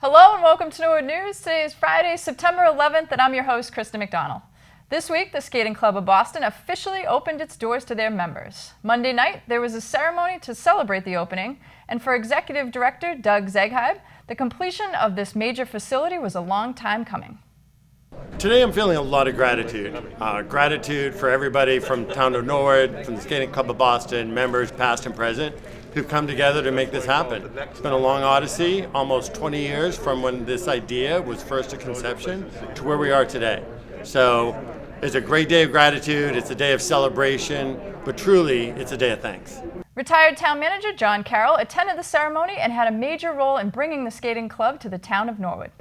Hello and welcome to Norwood News. Today is Friday, September 11th, and I'm your host, Krista McDonald. This week, the Skating Club of Boston officially opened its doors to their members. Monday night, there was a ceremony to celebrate the opening, and for Executive Director Doug Zegheib, the completion of this major facility was a long time coming. Today I'm feeling a lot of gratitude. Gratitude for everybody from town of Norwood, from the Skating Club of Boston, members past and present, who've come together to make this happen. It's been a long odyssey, almost 20 years from when this idea was first a conception to where we are today. So it's a great day of gratitude, it's a day of celebration, but truly it's a day of thanks. Retired town manager John Carroll attended the ceremony and had a major role in bringing the skating club to the town of Norwood.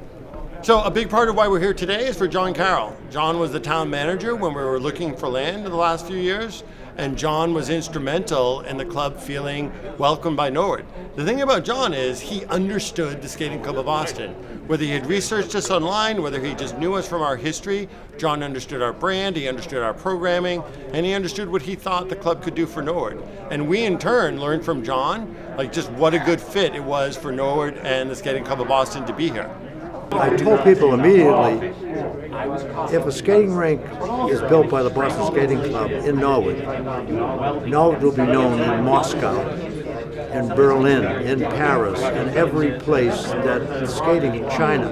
So a big part of why we're here today is for John Carroll. John was the town manager when we were looking for land in the last few years, and John was instrumental in the club feeling welcomed by Norwood. The thing about John is he understood the Skating Club of Boston. Whether he had researched us online, whether he just knew us from our history, John understood our brand, he understood our programming, and he understood what he thought the club could do for Norwood. And we in turn learned from John, just what a good fit it was for Norwood and the Skating Club of Boston to be here. I told people immediately, if a skating rink is built by the Boston Skating Club in Norwood, Norwood will be known in Moscow, in Berlin, in Paris, in every place that skating in China.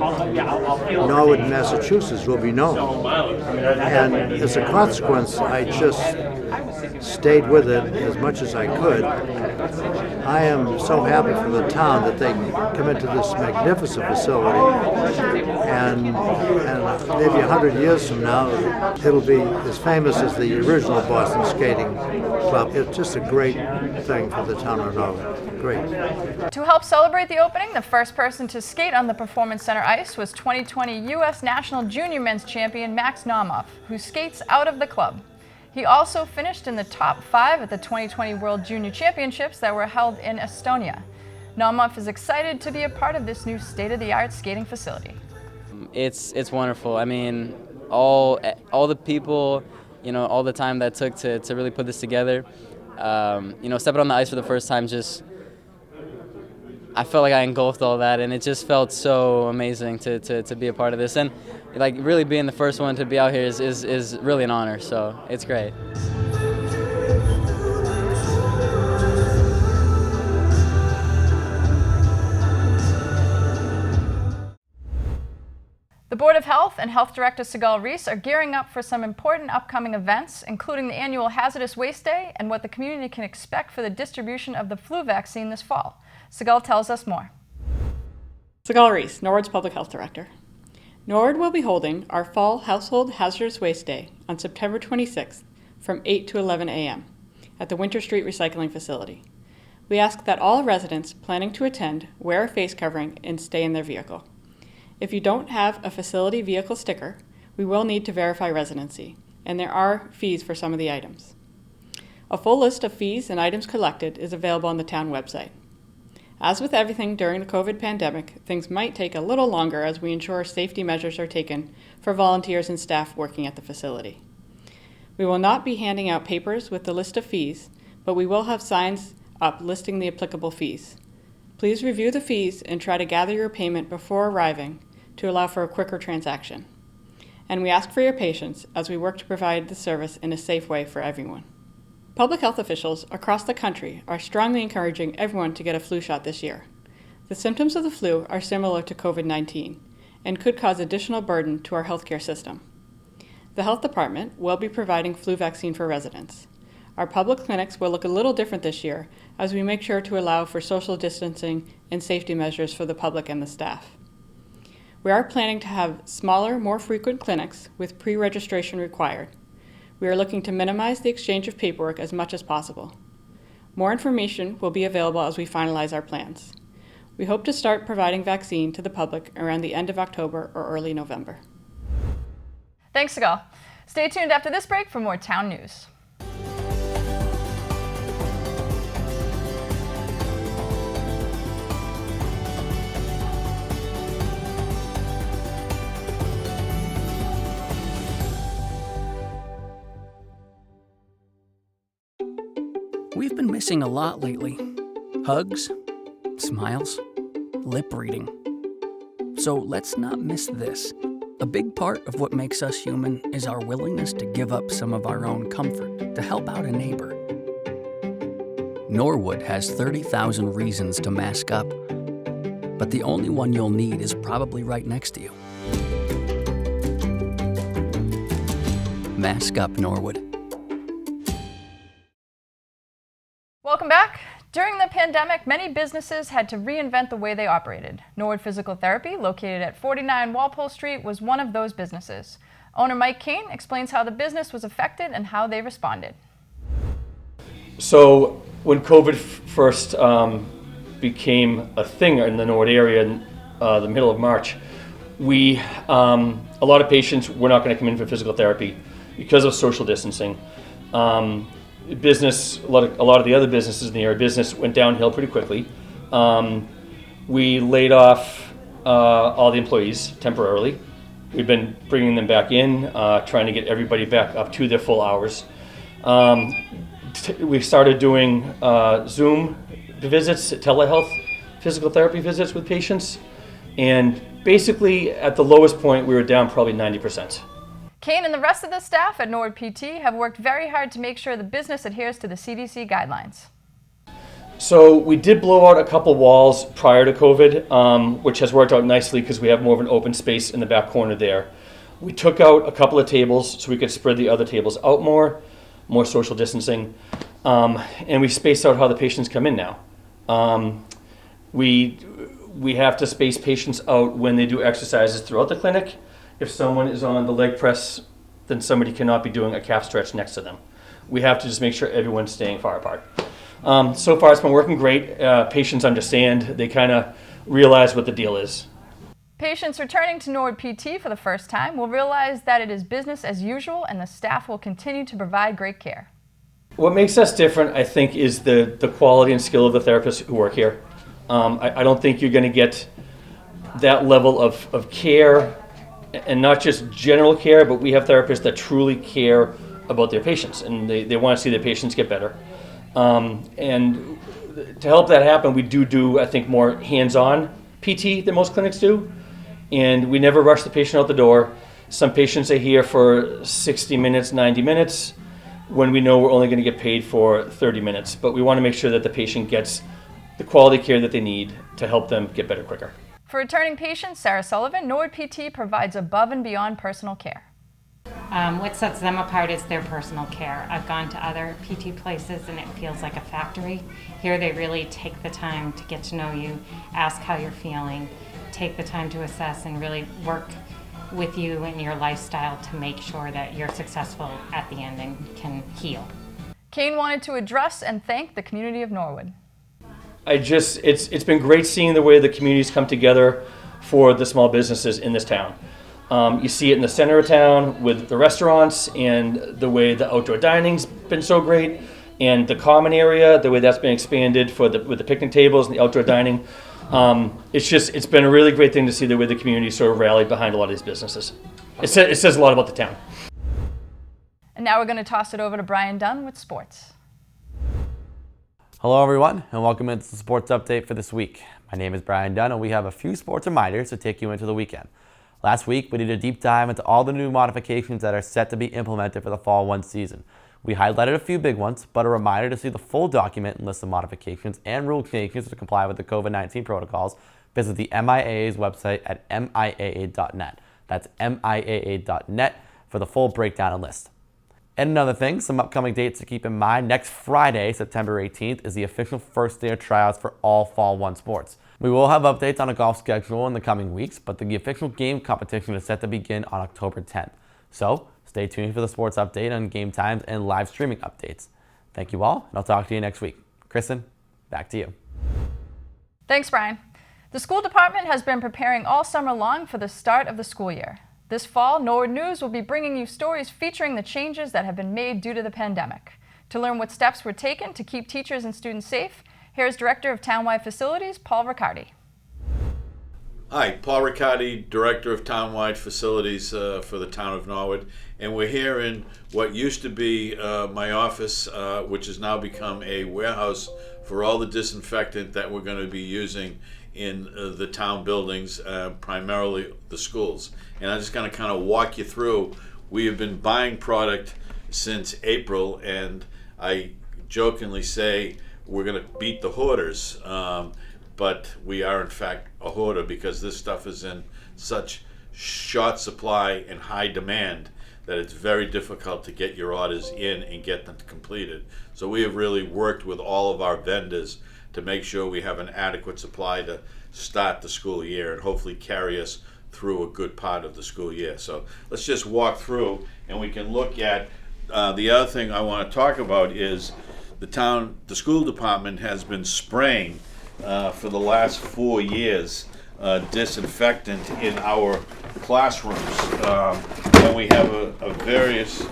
Norwood, Massachusetts will be known. And as a consequence, I just stayed with it as much as I could. I am so happy for the town that they come into this magnificent facility, and maybe 100 years from now, it'll be as famous as the original Boston Skating Club. It's just a great thing for the town of Norwood. Great. To help celebrate the opening, the first person to skate on the Performance Center ice was 2020 U.S. National Junior Men's Champion Max Naumoff, who skates out of the club. He also finished in the top 5 at the 2020 World Junior Championships that were held in Estonia. Naumoff is excited to be a part of this new state-of-the-art skating facility. It's wonderful. I mean, all the people, all the time that took to really put this together. Stepping on the ice for the first time, I felt like I engulfed all that, and it just felt so amazing to be a part of this. And really being the first one to be out here is really an honor, so it's great. The Board of Health and Health Director Sigal Reese are gearing up for some important upcoming events, including the annual Hazardous Waste Day and what the community can expect for the distribution of the flu vaccine this fall. Sigal tells us more. Sigal Reese, Norwood's Public Health Director. Norwood will be holding our Fall Household Hazardous Waste Day on September 26th from 8 to 11 a.m. at the Winter Street Recycling Facility. We ask that all residents planning to attend wear a face covering and stay in their vehicle. If you don't have a facility vehicle sticker, we will need to verify residency, and there are fees for some of the items. A full list of fees and items collected is available on the town website. As with everything during the COVID pandemic, things might take a little longer as we ensure safety measures are taken for volunteers and staff working at the facility. We will not be handing out papers with the list of fees, but we will have signs up listing the applicable fees. Please review the fees and try to gather your payment before arriving to allow for a quicker transaction. And we ask for your patience as we work to provide the service in a safe way for everyone. Public health officials across the country are strongly encouraging everyone to get a flu shot this year. The symptoms of the flu are similar to COVID-19 and could cause additional burden to our healthcare system. The health department will be providing flu vaccine for residents. Our public clinics will look a little different this year as we make sure to allow for social distancing and safety measures for the public and the staff. We are planning to have smaller, more frequent clinics with pre-registration required. We are looking to minimize the exchange of paperwork as much as possible. More information will be available as we finalize our plans. We hope to start providing vaccine to the public around the end of October or early November. Thanks, Sigal. Stay tuned after this break for more town news. We've been missing a lot lately. Hugs, smiles, lip reading. So let's not miss this. A big part of what makes us human is our willingness to give up some of our own comfort to help out a neighbor. Norwood has 30,000 reasons to mask up, but the only one you'll need is probably right next to you. Mask up, Norwood. Welcome back. During the pandemic, many businesses had to reinvent the way they operated. Norwood Physical Therapy, located at 49 Walpole Street, was one of those businesses. Owner Mike Kane explains how the business was affected and how they responded. So when COVID first became a thing in the Norwood area in the middle of March, a lot of patients were not going to come in for physical therapy because of social distancing. A lot of the other businesses in the area went downhill pretty quickly. We laid off all the employees temporarily. We've been bringing them back in, trying to get everybody back up to their full hours. We started doing Zoom visits, telehealth physical therapy visits with patients, and basically at the lowest point we were down probably 90%. Kane and the rest of the staff at Norwood PT have worked very hard to make sure the business adheres to the CDC guidelines. So we did blow out a couple walls prior to COVID, which has worked out nicely because we have more of an open space in the back corner there. We took out a couple of tables so we could spread the other tables out more social distancing, and we spaced out how the patients come in now. We have to space patients out when they do exercises throughout the clinic. If someone is on the leg press, then somebody cannot be doing a calf stretch next to them. We have to just make sure everyone's staying far apart. So far it's been working great. Patients understand, they kind of realize what the deal is. Patients returning to Norwood PT for the first time will realize that it is business as usual and the staff will continue to provide great care. What makes us different, I think, is the quality and skill of the therapists who work here. I don't think you're going to get that level of care, and not just general care, but we have therapists that truly care about their patients, and they want to see their patients get better. And to help that happen, we do, I think, more hands-on PT than most clinics do, and we never rush the patient out the door. Some patients are here for 60 minutes, 90 minutes, when we know we're only going to get paid for 30 minutes, but we want to make sure that the patient gets the quality care that they need to help them get better quicker. For returning patients, Sarah Sullivan, Norwood PT provides above and beyond personal care. What sets them apart is their personal care. I've gone to other PT places and it feels like a factory. Here they really take the time to get to know you, ask how you're feeling, take the time to assess and really work with you and your lifestyle to make sure that you're successful at the end and can heal. Kane wanted to address and thank the community of Norwood. It's been great seeing the way the communities come together for the small businesses in this town. You see it in the center of town with the restaurants and the way the outdoor dining's been so great, and the common area, the way that's been expanded with the picnic tables and the outdoor dining. It's been a really great thing to see the way the community sort of rallied behind a lot of these businesses. It says a lot about the town. And now we're going to toss it over to Brian Dunn with sports. Hello everyone, and welcome into the sports update for this week. My name is Brian Dunn, and we have a few sports reminders to take you into the weekend. Last week, we did a deep dive into all the new modifications that are set to be implemented for the Fall 1 season. We highlighted a few big ones, but a reminder to see the full document and list of modifications and rule changes to comply with the COVID-19 protocols. Visit the MIAA's website at miaa.net. That's miaa.net for the full breakdown and list. And another thing, some upcoming dates to keep in mind. Next Friday, September 18th, is the official first day of tryouts for all Fall 1 sports. We will have updates on a golf schedule in the coming weeks, but the official game competition is set to begin on October 10th. So, stay tuned for the sports update on game times and live streaming updates. Thank you all, and I'll talk to you next week. Kristen, back to you. Thanks, Brian. The school department has been preparing all summer long for the start of the school year. This fall, Norwood News will be bringing you stories featuring the changes that have been made due to the pandemic. To learn what steps were taken to keep teachers and students safe, here's Director of Townwide Facilities, Paul Riccardi. Hi, Paul Riccardi, Director of Townwide Facilities for the town of Norwood, and we're here in what used to be my office, which has now become a warehouse for all the disinfectant that we're going to be using in the town buildings, primarily the schools. And I'm just going to kind of walk you through. We have been buying product since April, and I jokingly say we're going to beat the hoarders, but we are in fact a hoarder because this stuff is in such short supply and high demand that it's very difficult to get your orders in and get them completed. So we have really worked with all of our vendors to make sure we have an adequate supply to start the school year and hopefully carry us through a good part of the school year. So let's just walk through and we can look at the other thing I want to talk about is the school department has been spraying for the last 4 years disinfectant in our classrooms. And we have a various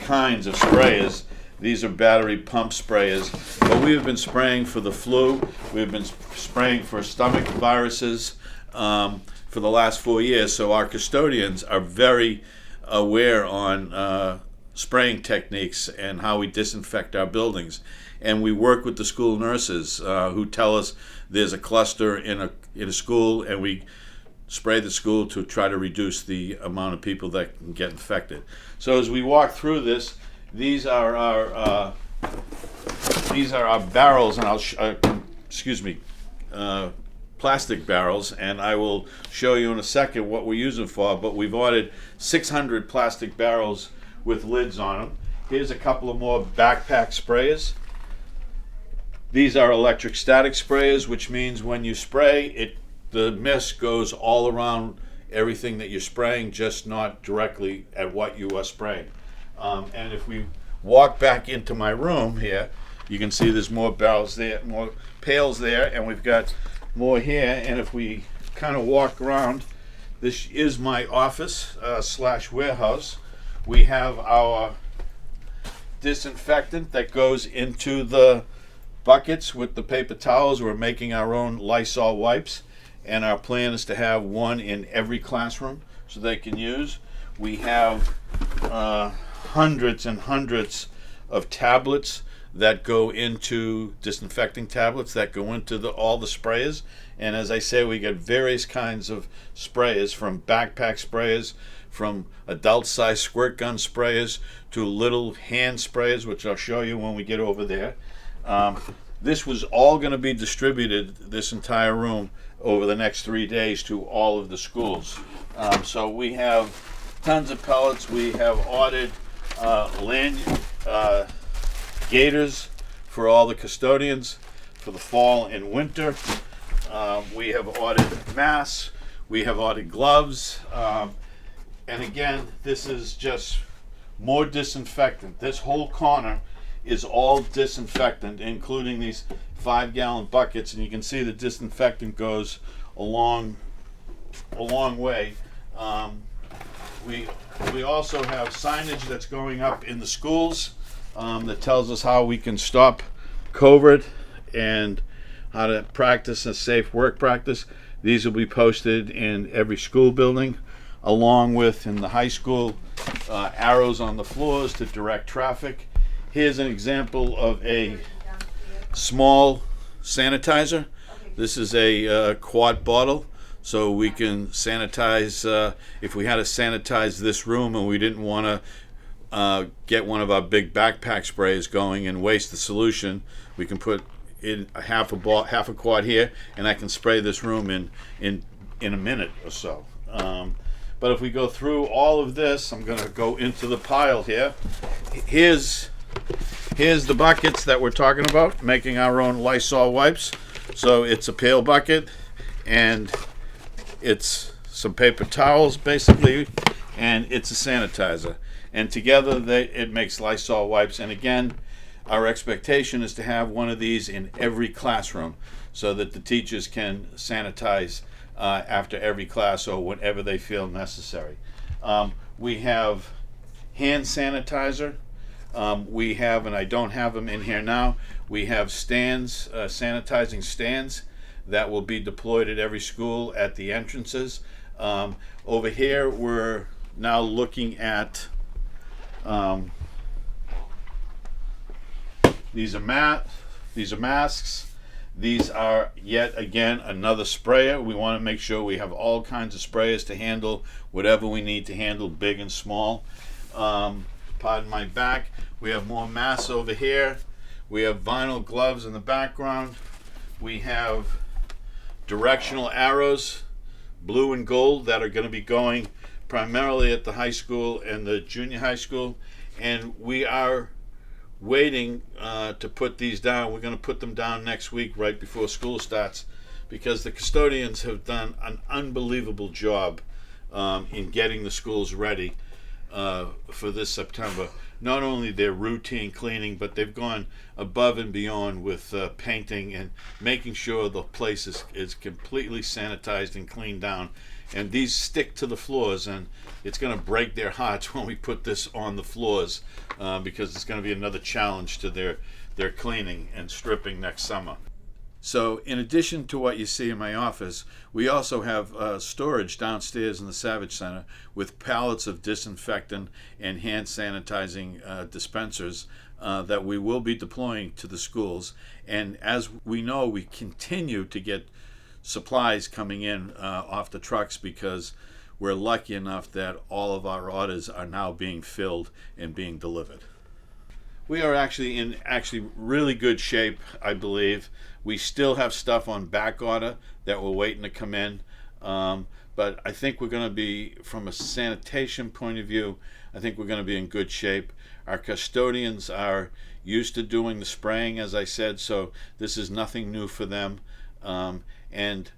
kinds of sprayers. These are battery pump sprayers, but we have been spraying for the flu. We've been spraying for stomach viruses for the last 4 years. So our custodians are very aware on spraying techniques and how we disinfect our buildings. And we work with the school nurses who tell us there's a cluster in a school, and we spray the school to try to reduce the amount of people that can get infected. So as we walk through this, these are our barrels, and plastic barrels, and I will show you in a second what we're using for. But we've ordered 600 plastic barrels with lids on them. Here's a couple of more backpack sprayers. These are electric static sprayers, which means when you spray, the mist goes all around everything that you're spraying, just not directly at what you are spraying. And if we walk back into my room here, you can see there's more barrels there, more pails there, and we've got more here. And if we kind of walk around, this is my office / warehouse. We have our disinfectant that goes into the buckets with the paper towels. We're making our own Lysol wipes, and our plan is to have one in every classroom so they can use. We have hundreds and hundreds of tablets that go into disinfecting tablets that go into all the sprayers. And as I say, we get various kinds of sprayers, from backpack sprayers, from adult size squirt gun sprayers to little hand sprayers, which I'll show you when we get over there. This was all going to be distributed, this entire room, over the next 3 days to all of the schools. So we have tons of pellets. We have ordered gaiters for all the custodians for the fall and winter. We have ordered masks. We have ordered gloves. And again, this is just more disinfectant. This whole corner is all disinfectant, including these 5-gallon buckets, and you can see the disinfectant goes a long way. We also have signage that's going up in the schools that tells us how we can stop COVID and how to practice a safe work practice. These will be posted in every school building, along with, in the high school, arrows on the floors to direct traffic. Here's an example of a small sanitizer. This is a quart bottle, so we can sanitize, if we had to sanitize this room and we didn't want to get one of our big backpack sprays going and waste the solution, we can put in half a quart here, and I can spray this room in a minute or so. But if we go through all of this, I'm going to go into the pile here. Here's the buckets that we're talking about, making our own Lysol wipes. So it's a pail bucket, and it's some paper towels basically, and it's a sanitizer. And together it makes Lysol wipes. And again, our expectation is to have one of these in every classroom so that the teachers can sanitize after every class or whenever they feel necessary. We have hand sanitizer. We have, and I don't have them in here now, we have stands, sanitizing stands that will be deployed at every school at the entrances. Over here, we're now looking at these are masks. These are yet again another sprayer. We want to make sure we have all kinds of sprayers to handle whatever we need to handle, big and small. Pardon my back. We have more masks over here. We have vinyl gloves in the background. We have directional arrows, blue and gold, that are going to be going primarily at the high school and the junior high school. And we are waiting to put these down. We're going to put them down next week right before school starts, because the custodians have done an unbelievable job in getting the schools ready for this September. Not only their routine cleaning, but they've gone above and beyond with painting and making sure the place is completely sanitized and cleaned down. And these stick to the floors, and it's going to break their hearts when we put this on the floors, because it's going to be another challenge to their cleaning and stripping next summer. So in addition to what you see in my office, we also have storage downstairs in the Savage Center with pallets of disinfectant and hand sanitizing dispensers that we will be deploying to the schools. And as we know, we continue to get supplies coming in off the trucks, because we're lucky enough that all of our orders are now being filled and being delivered. We are actually in really good shape, I believe. We still have stuff on back order that we're waiting to come in, but I think we're going to be, from a sanitation point of view, I think we're going to be in good shape. Our custodians are used to doing the spraying, as I said, so this is nothing new for them. And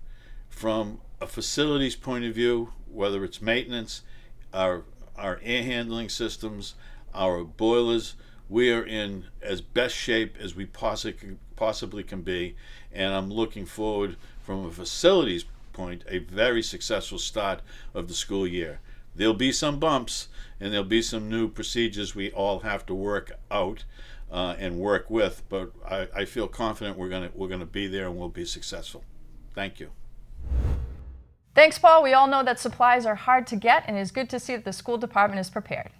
from a facilities point of view, whether it's maintenance, our air handling systems, our boilers, we are in as best shape as we possibly can be. And I'm looking forward, from a facilities point, a very successful start of the school year. There'll be some bumps, and there'll be some new procedures we all have to work out and work with, but I feel confident we're gonna be there and we'll be successful. Thank you. Thanks, Paul. We all know that supplies are hard to get, and it is good to see that the school department is prepared.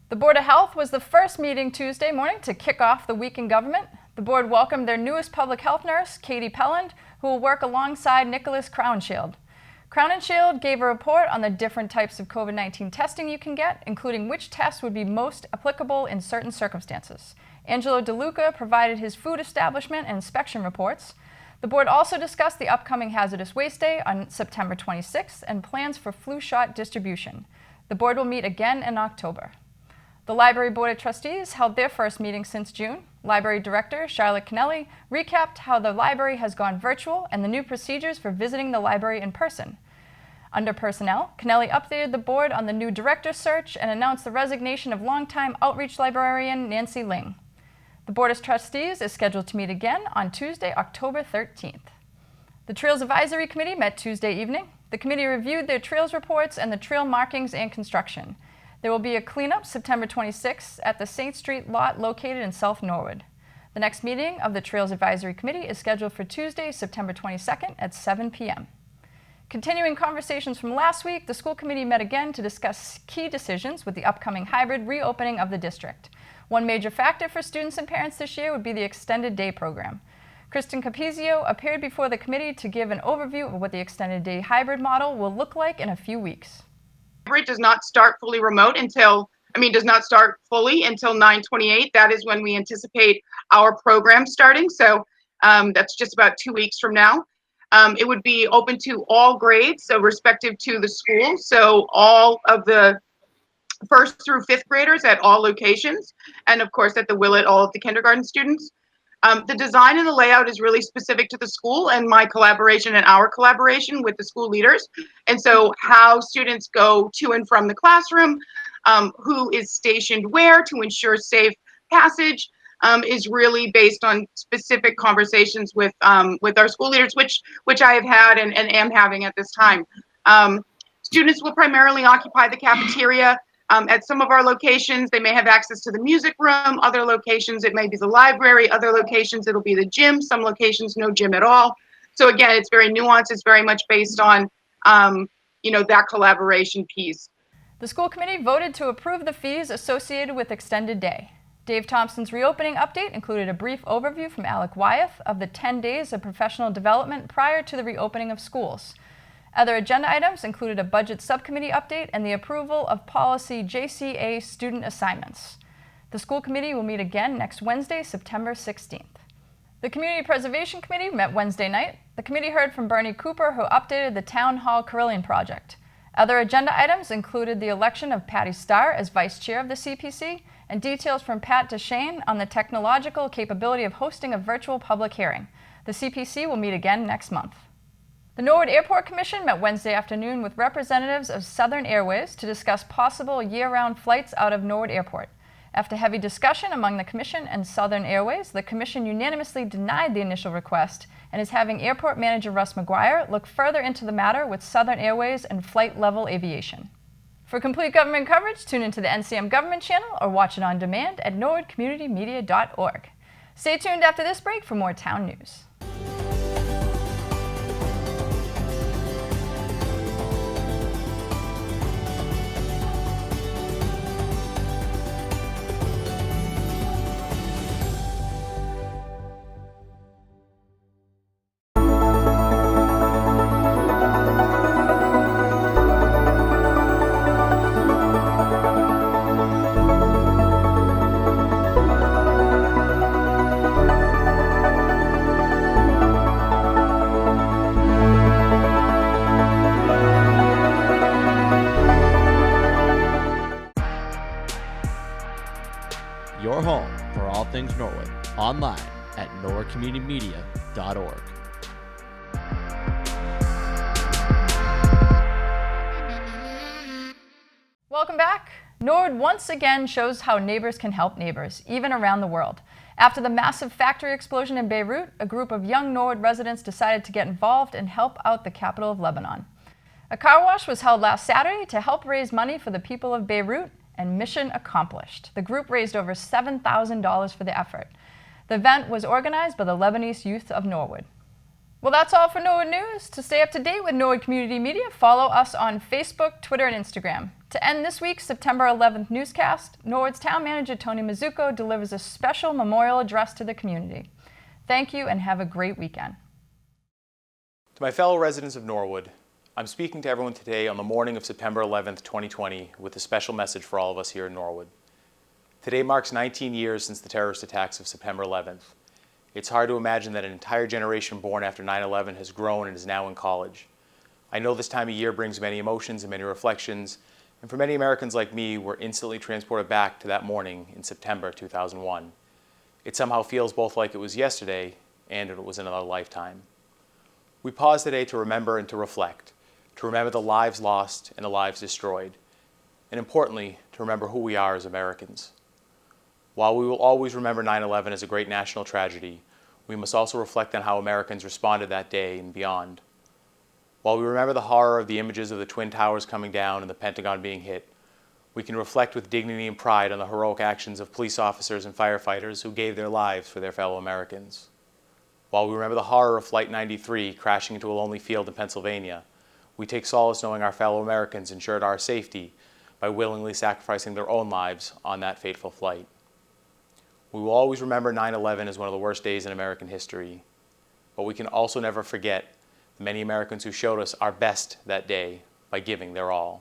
The Board of Health was the first meeting Tuesday morning to kick off the week in government. The board welcomed their newest public health nurse, Katie Pelland, who will work alongside Nicholas Crownshield. Crownshield gave a report on the different types of COVID-19 testing you can get, including which tests would be most applicable in certain circumstances. Angelo DeLuca provided his food establishment and inspection reports. The board also discussed the upcoming Hazardous Waste Day on September 26th and plans for flu shot distribution. The board will meet again in October. The Library Board of Trustees held their first meeting since June. Library Director Charlotte Kennelly recapped how the library has gone virtual and the new procedures for visiting the library in person. Under Personnel, Kennelly updated the board on the new director search and announced the resignation of longtime outreach librarian Nancy Ling. The Board of Trustees is scheduled to meet again on Tuesday, October 13th. The Trails Advisory Committee met Tuesday evening. The committee reviewed their trails reports and the trail markings and construction. There will be a cleanup September 26th at the St. Street lot located in South Norwood. The next meeting of the Trails Advisory Committee is scheduled for Tuesday, September 22nd at 7 p.m. Continuing conversations from last week, the school committee met again to discuss key decisions with the upcoming hybrid reopening of the district. One major factor for students and parents this year would be the extended day program. Kristen Capizio appeared before the committee to give an overview of what the extended day hybrid model will look like in a few weeks. Hybrid does not start fully remote does not start fully until 9/28. That is when we anticipate our program starting. So that's just about 2 weeks from now. It would be open to all grades, so respective to the school. So all of the first through fifth graders at all locations, and of course at the Willett, all of the kindergarten students. The design and the layout is really specific to the school and my collaboration and our collaboration with the school leaders. And so how students go to and from the classroom, who is stationed where to ensure safe passage, is really based on specific conversations with our school leaders, which I have had and am having at this time. Students will primarily occupy the cafeteria. At some of our locations, they may have access to the music room. Other locations, it may be the library. Other locations, it'll be the gym. Some locations, no gym at all. So again, it's very nuanced. It's very much based on, that collaboration piece. The school committee voted to approve the fees associated with extended day. Dave Thompson's reopening update included a brief overview from Alec Wyeth of the 10 days of professional development prior to the reopening of schools. Other agenda items included a budget subcommittee update and the approval of policy JCA student assignments. The school committee will meet again next Wednesday, September 16th. The Community Preservation Committee met Wednesday night. The committee heard from Bernie Cooper, who updated the Town Hall Carillon project. Other agenda items included the election of Patty Starr as vice chair of the CPC and details from Pat DeShane on the technological capability of hosting a virtual public hearing. The CPC will meet again next month. The Norwood Airport Commission met Wednesday afternoon with representatives of Southern Airways to discuss possible year-round flights out of Norwood Airport. After heavy discussion among the Commission and Southern Airways, the Commission unanimously denied the initial request and is having Airport Manager Russ McGuire look further into the matter with Southern Airways and Flight Level Aviation. For complete government coverage, tune into the NCM Government channel or watch it on demand at norwoodcommunitymedia.org. Stay tuned after this break for more town news. Your home for all things Norwood, online at norwoodcommunitymedia.org. Welcome back. Norwood once again shows how neighbors can help neighbors, even around the world. After the massive factory explosion in Beirut, a group of young Norwood residents decided to get involved and help out the capital of Lebanon. A car wash was held last Saturday to help raise money for the people of Beirut, and mission accomplished. The group raised over $7,000 for the effort. The event was organized by the Lebanese Youth of Norwood. Well, that's all for Norwood News. To stay up to date with Norwood Community Media, follow us on Facebook, Twitter, and Instagram. To end this week's September 11th newscast, Norwood's Town Manager Tony Mizuko delivers a special memorial address to the community. Thank you and have a great weekend. To my fellow residents of Norwood, I'm speaking to everyone today on the morning of September 11th, 2020, with a special message for all of us here in Norwood. Today marks 19 years since the terrorist attacks of September 11th. It's hard to imagine that an entire generation born after 9/11 has grown and is now in college. I know this time of year brings many emotions and many reflections, and for many Americans like me, we're instantly transported back to that morning in September 2001. It somehow feels both like it was yesterday and it was another lifetime. We pause today to remember and to reflect, to remember the lives lost and the lives destroyed, and importantly, to remember who we are as Americans. While we will always remember 9/11 as a great national tragedy, we must also reflect on how Americans responded that day and beyond. While we remember the horror of the images of the Twin Towers coming down and the Pentagon being hit, we can reflect with dignity and pride on the heroic actions of police officers and firefighters who gave their lives for their fellow Americans. While we remember the horror of Flight 93 crashing into a lonely field in Pennsylvania, we take solace knowing our fellow Americans ensured our safety by willingly sacrificing their own lives on that fateful flight. We will always remember 9/11 as one of the worst days in American history, but we can also never forget the many Americans who showed us our best that day by giving their all.